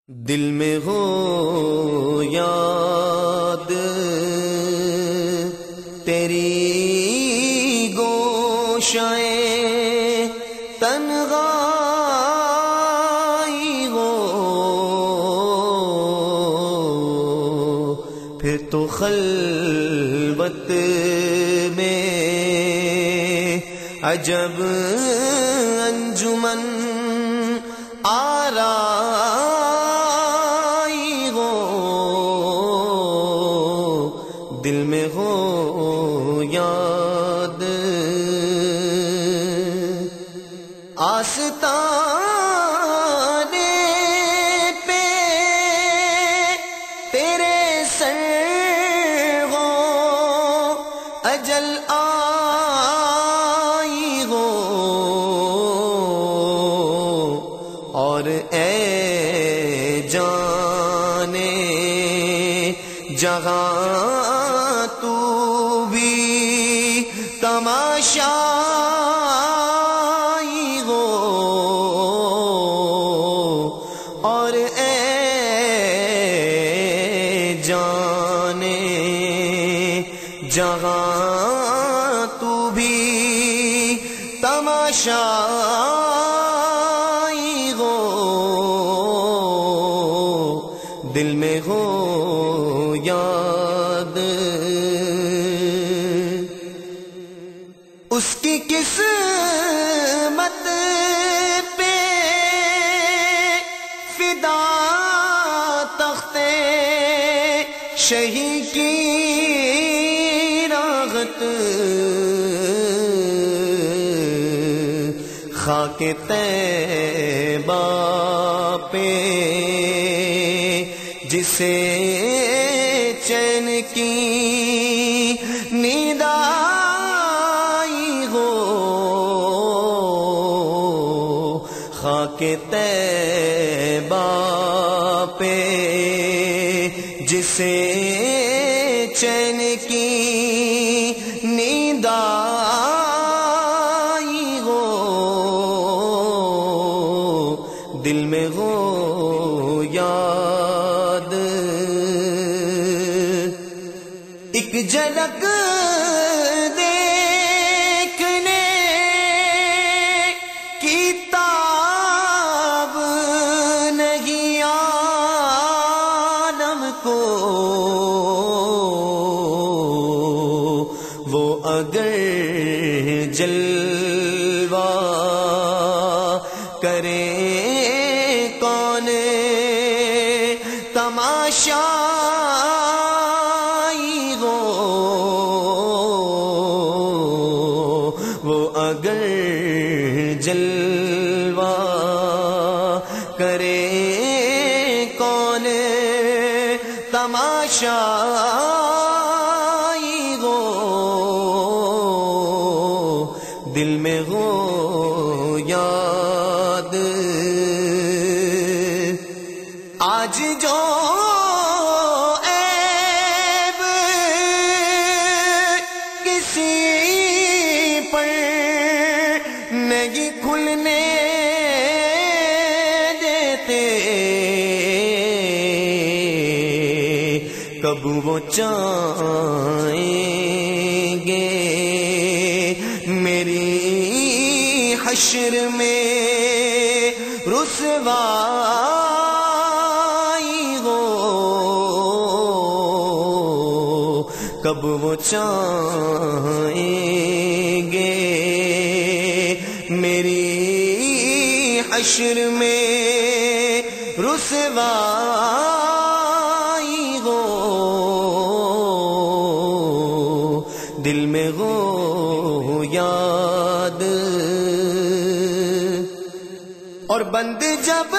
دل میں ہو یاد تیری گوشائیں تنہائی ہو، پھر تو خلوت میں عجب انجمن آرائی ہو، دل میں ہو یاد آستانے پہ تیرے سر ہو اجل آئی ہو، اور اے جانے جہاں تو بھی تماشائی ہو، اور اے جانے جہاں تو بھی تماشائی ہو، دل میں ہو یاد اس کی قسمت پہ فدا تختے شہی کی راغت، خاک طیبہ پہ جسے چین کی نیند آئی ہو، خاک طیبہ پہ جسے چین کی نیند آئی ہو، دل میں ہو یاد ایک جھلک دیکھنے کی تاب نہیں عالم کو، وہ اگر جلوہ کرے کون تماشائی ہو، وہ اگر جلوہ کرے کون تماشائی ہو، دل میں ہو یاد آج جو عیب کسی پر نہیں کھلنے دیتے، کب وہ چاہیں گے میری حشر میں رسوائی ہو، کب وہ چاہیں گے میری حشر میں رسوائی ہو، دل میں ہو یاد اور بند جب